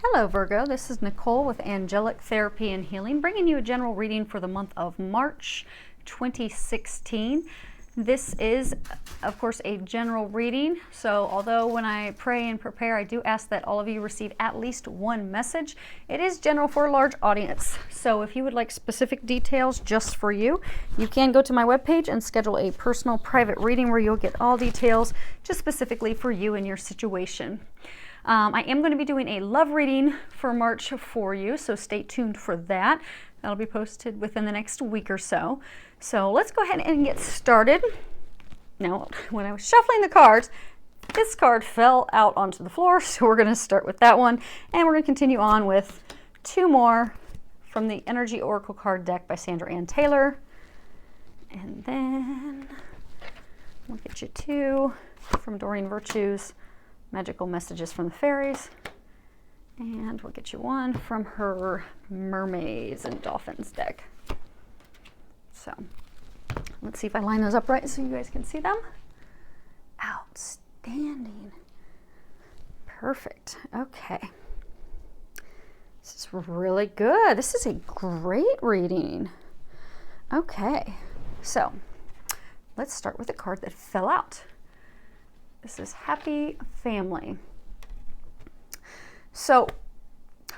Hello Virgo, this is Nicole with Angelic Therapy and Healing, bringing you a general reading for the month of March 2016. This is, of course, a general reading, so although when I pray and prepare, I do ask that all of you receive at least one message. It is general for a large audience, so if you would like specific details just for you, you can go to my webpage and schedule a personal private reading where you'll get all details just specifically for you and your situation. I am going to be doing a love reading for March for you, so stay tuned for that. That'll be posted within the next week or so. So let's go ahead and get started. Now, when I was shuffling the cards, this card fell out onto the floor, so we're going to start with that one, and we're going to continue on with two more from the Energy Oracle card deck by Sandra Ann Taylor. And then we'll get you two from Doreen Virtue's Magical Messages from the Fairies, and we'll get you one from her Mermaids and Dolphins deck. So let's see if I line those up right so you guys can see them. Outstanding. Perfect. Okay. This is really good. This is a great reading. Okay, so let's start with the card that fell out. This is Happy Family. So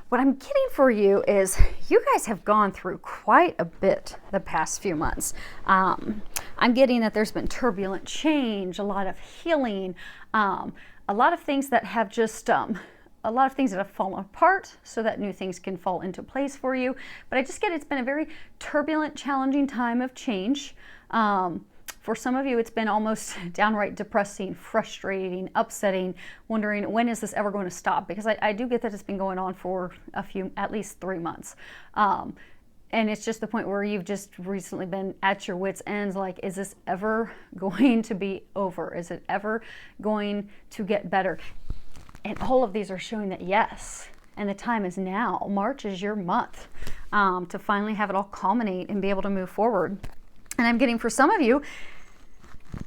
what I'm getting for you is you guys have gone through quite a bit the past few months. I'm getting that there's been turbulent change, a lot of healing, a lot of things that have just, a lot of things that have fallen apart so that new things can fall into place for you. But I just get it's been a very turbulent, challenging time of change. For some of you, it's been almost downright depressing, frustrating, upsetting, wondering when is this ever going to stop? Because I do get that it's been going on for at least 3 months. And it's just the point where you've just recently been at your wits' ends, like, is this ever going to be over? Is it ever going to get better? And all of these are showing that yes, and the time is now. March is your month to finally have it all culminate and be able to move forward. And I'm getting for some of you,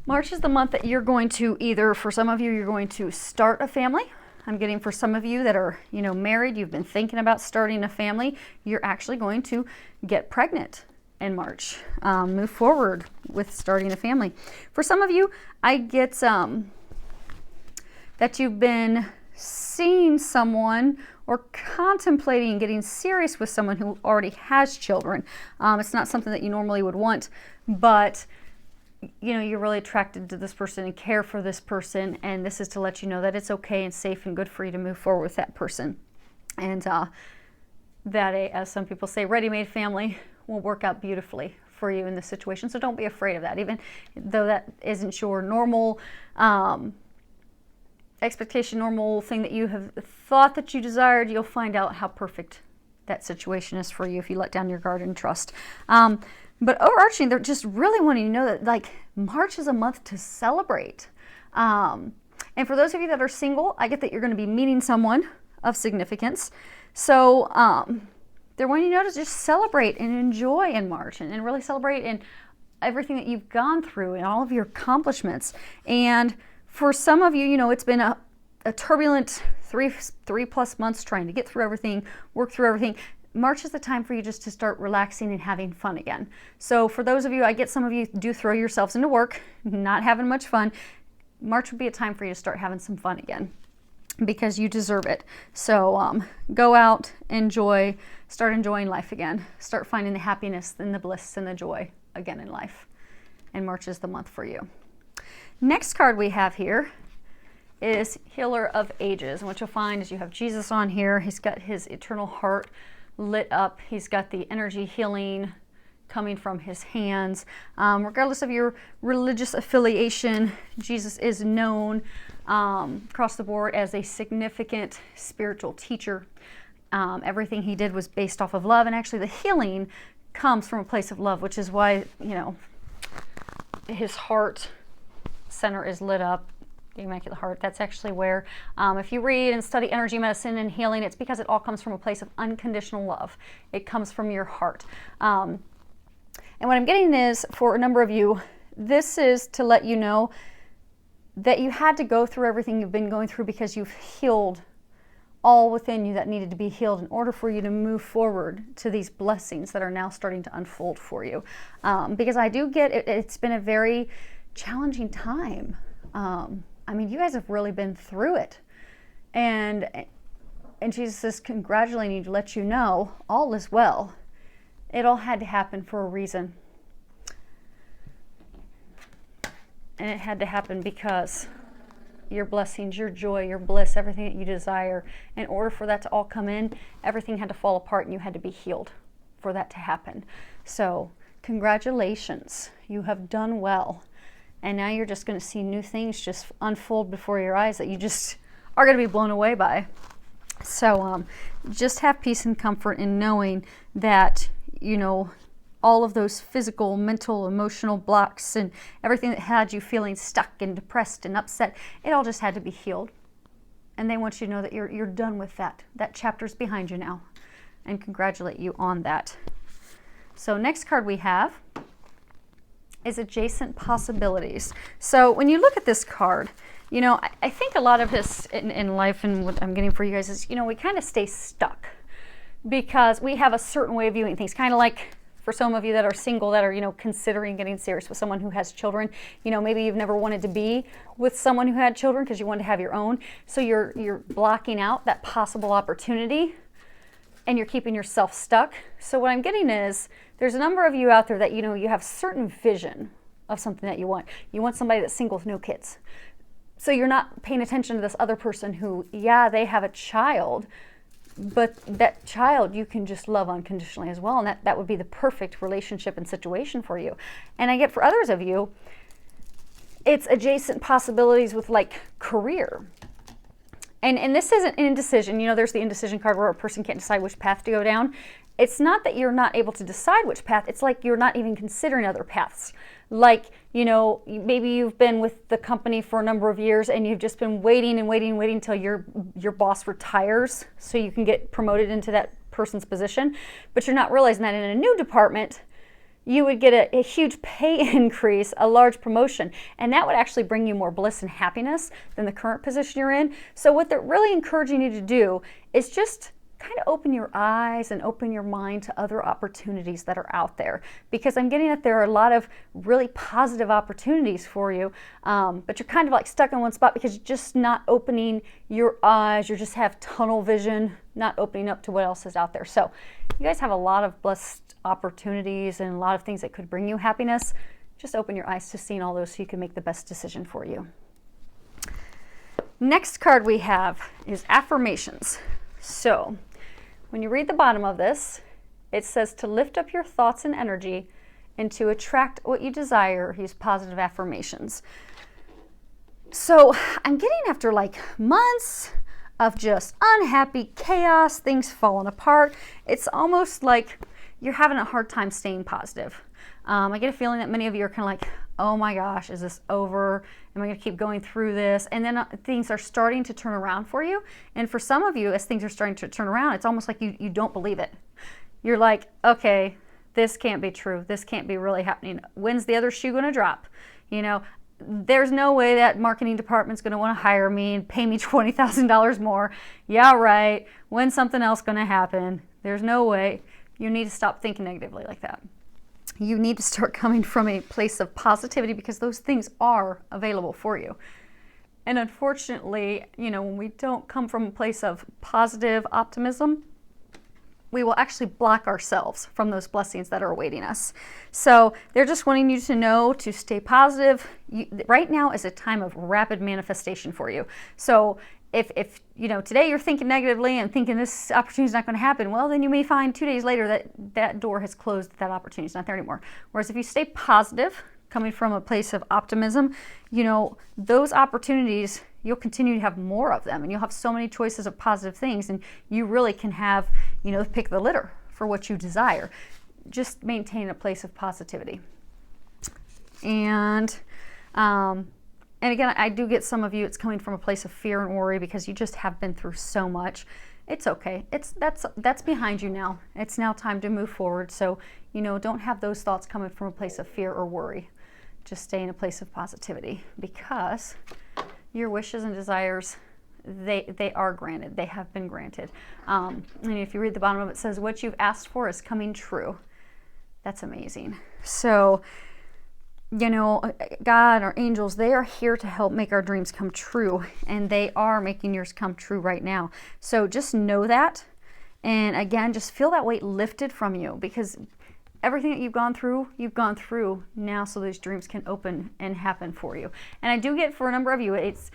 March is the month that you're going to either, for some of you, you're going to start a family. I'm getting for some of you that are, married, you've been thinking about starting a family, you're actually going to get pregnant in March. Move forward with starting a family. For some of you, I get that you've been seeing someone or contemplating getting serious with someone who already has children. It's not something that you normally would want, but you're really attracted to this person and care for this person, and this is to let you know that it's okay and safe and good for you to move forward with that person. And that, as some people say, ready-made family will work out beautifully for you in this situation, so don't be afraid of that. Even though that isn't your normal expectation, normal thing that you have thought that you desired, you'll find out how perfect that situation is for you if you let down your guard and trust. But overarching, they're just really wanting you to know that, like, March is a month to celebrate. And for those of you that are single, I get that you're going to be meeting someone of significance. So they're wanting you to know to just celebrate and enjoy in March and really celebrate in everything that you've gone through and all of your accomplishments. And for some of you, it's been a turbulent three plus months trying to get through everything, work through everything. March is the time for you just to start relaxing and having fun again. So for those of you, I get some of you do throw yourselves into work, not having much fun. March would be a time for you to start having some fun again because you deserve it. So go out, enjoy, start enjoying life again. Start finding the happiness and the bliss and the joy again in life. And March is the month for you. Next card we have here is Healer of Ages. And what you'll find is you have Jesus on here. He's got his eternal heart lit up. He's got the energy healing coming from his hands. Regardless of your religious affiliation, Jesus is known across the board as a significant spiritual teacher. Everything he did was based off of love, and actually the healing comes from a place of love, which is why, his heart center is lit up. The Immaculate Heart. That's actually where, if you read and study energy medicine and healing, it's because it all comes from a place of unconditional love. It comes from your heart. And what I'm getting is, for a number of you, this is to let you know that you had to go through everything you've been going through because you've healed all within you that needed to be healed in order for you to move forward to these blessings that are now starting to unfold for you. Because I do get it, it's been a very challenging time. I mean, you guys have really been through it. And Jesus is congratulating you to let you know all is well. It all had to happen for a reason. And it had to happen because your blessings, your joy, your bliss, everything that you desire, in order for that to all come in, everything had to fall apart and you had to be healed for that to happen. So congratulations, you have done well. And now you're just going to see new things just unfold before your eyes that you just are going to be blown away by. So just have peace and comfort in knowing that, you know, all of those physical, mental, emotional blocks and everything that had you feeling stuck and depressed and upset, it all just had to be healed. And they want you to know that you're done with that. That chapter's behind you now, and congratulate you on that. So next card we have is adjacent possibilities. So when you look at this card, you know, I think a lot of this in life and what I'm getting for you guys is, you know, we kind of stay stuck because we have a certain way of viewing things, kind of like for some of you that are single, that are, you know, considering getting serious with someone who has children. You know, maybe you've never wanted to be with someone who had children because you wanted to have your own. So you're blocking out that possible opportunity and you're keeping yourself stuck. So what I'm getting is there's a number of you out there that, you know, you have certain vision of something that you want. You want somebody that's single with no kids. So you're not paying attention to this other person who, yeah, they have a child, but that child you can just love unconditionally as well. And that would be the perfect relationship and situation for you. And I get for others of you, it's adjacent possibilities with like career. And this isn't an indecision. You know, there's the indecision card where a person can't decide which path to go down. It's not that you're not able to decide which path. It's like you're not even considering other paths. Like, you know, maybe you've been with the company for a number of years and you've just been waiting and waiting and waiting until your boss retires so you can get promoted into that person's position. But you're not realizing that in a new department, you would get a huge pay increase, a large promotion, and that would actually bring you more bliss and happiness than the current position you're in. So what they're really encouraging you to do is just kind of open your eyes and open your mind to other opportunities that are out there, because I'm getting that there are a lot of really positive opportunities for you, but you're kind of like stuck in one spot because you're just not opening your eyes. You just have tunnel vision, not opening up to what else is out there. So you guys have a lot of blessed opportunities and a lot of things that could bring you happiness. Just open your eyes to seeing all those so you can make the best decision for you. Next card we have is affirmations. So when you read the bottom of this, it says to lift up your thoughts and energy and to attract what you desire, use positive affirmations. So I'm getting, after like months of just unhappy chaos, things falling apart, it's almost like you're having a hard time staying positive. I get a feeling that many of you are kind of like, oh my gosh, is this over? Am I going to keep going through this? And then things are starting to turn around for you. And for some of you, as things are starting to turn around, it's almost like you don't believe it. You're like, okay, this can't be true. This can't be really happening. When's the other shoe going to drop? You know, there's no way that marketing department's going to want to hire me and pay me $20,000 more. Yeah, right. When's something else going to happen? There's no way. You need to stop thinking negatively like that. You need to start coming from a place of positivity, because those things are available for you. And unfortunately, you know, when we don't come from a place of positive optimism, we will actually block ourselves from those blessings that are awaiting us. So they're just wanting you to know to stay positive. Right now is a time of rapid manifestation for you. So if you know, today you're thinking negatively and thinking this opportunity is not going to happen, well, then you may find 2 days later that that door has closed, that opportunity is not there anymore. Whereas if you stay positive, coming from a place of optimism, you know, those opportunities, you'll continue to have more of them, and you'll have so many choices of positive things, and you really can have, you know, pick the litter for what you desire. Just maintain a place of positivity. And again, I do get some of you, it's coming from a place of fear and worry because you just have been through so much. It's okay. That's behind you now. It's now time to move forward. So, you know, don't have those thoughts coming from a place of fear or worry. Just stay in a place of positivity, because your wishes and desires, they are granted. They have been granted. And if you read the bottom of it, it says, what you've asked for is coming true. That's amazing. So, you know, God, our angels, they are here to help make our dreams come true. And they are making yours come true right now. So just know that. And again, just feel that weight lifted from you, because everything that you've gone through now, so those dreams can open and happen for you. And I do get, for a number of you, it's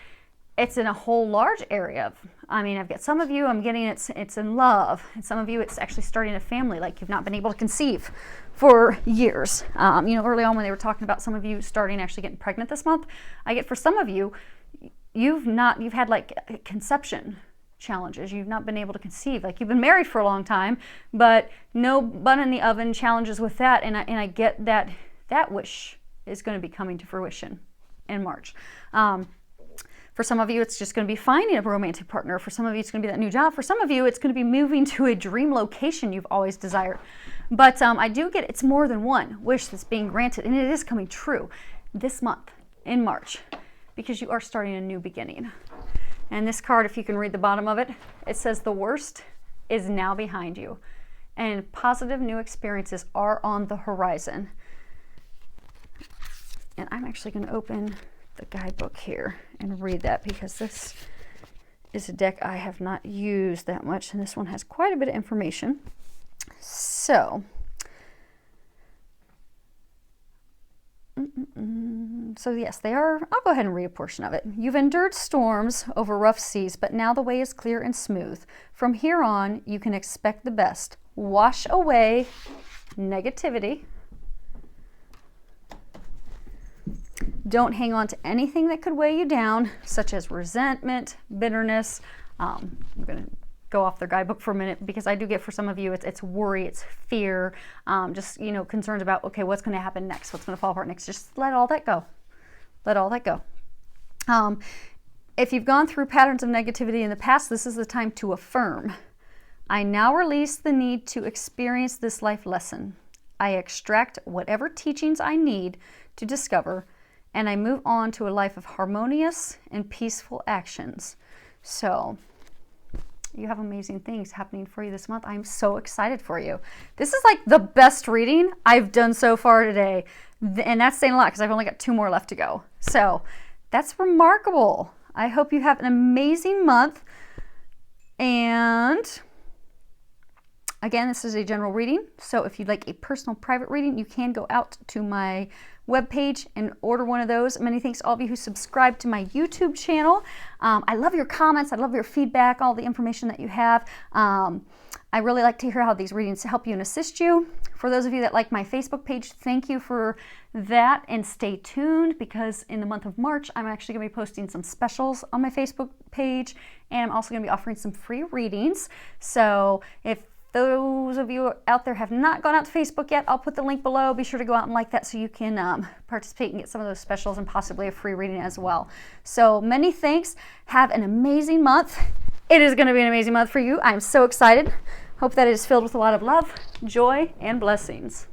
in a whole large area. I mean, I've got some of you, I'm getting it's in love. And some of you, it's actually starting a family, like you've not been able to conceive for years. You know, early on when they were talking about some of you starting actually getting pregnant this month, I get for some of you, you've had like conception challenges. You've not been able to conceive. Like you've been married for a long time, but no bun in the oven, challenges with that. And I get that wish is going to be coming to fruition in March. For some of you, it's just going to be finding a romantic partner. For some of you, it's going to be that new job. For some of you, it's going to be moving to a dream location you've always desired. But I do get it's more than one wish that's being granted, and it is coming true this month in March, because you are starting a new beginning. And this card, if you can read the bottom of it, it says the worst is now behind you, and positive new experiences are on the horizon. And I'm actually going to open the guidebook here and read that, because this is a deck I have not used that much, and this one has quite a bit of information. So yes, they are. I'll go ahead and read a portion of it. You've endured storms over rough seas, but now the way is clear and smooth. From here on, you can expect the best. Wash away negativity. Don't hang on to anything that could weigh you down, such as resentment, bitterness. I'm going to go off their guidebook for a minute, because I do get, for some of you, it's worry, it's fear, just, you know, concerns about, okay, what's going to happen next? What's going to fall apart next? Just let all that go. Let all that go. If you've gone through patterns of negativity in the past, this is the time to affirm. I now release the need to experience this life lesson. I extract whatever teachings I need to discover, and I move on to a life of harmonious and peaceful actions. So you have amazing things happening for you this month. I'm so excited for you. This is like the best reading I've done so far today. And that's saying a lot, because I've only got 2 more left to go. So that's remarkable. I hope you have an amazing month. And again, this is a general reading. So if you'd like a personal private reading, you can go out to my webpage and order one of those. Many thanks to all of you who subscribe to my YouTube channel. I love your comments. I love your feedback, all the information that you have. I really like to hear how these readings help you and assist you. For those of you that like my Facebook page, thank you for that, and stay tuned, because in the month of March, I'm actually going to be posting some specials on my Facebook page, and I'm also going to be offering some free readings. So if those of you out there have not gone out to Facebook yet, I'll put the link below. Be sure to go out and like that, so you can participate and get some of those specials and possibly a free reading as well. So many thanks. Have an amazing month. It is going to be an amazing month for you. I'm so excited. Hope that it is filled with a lot of love, joy, and blessings.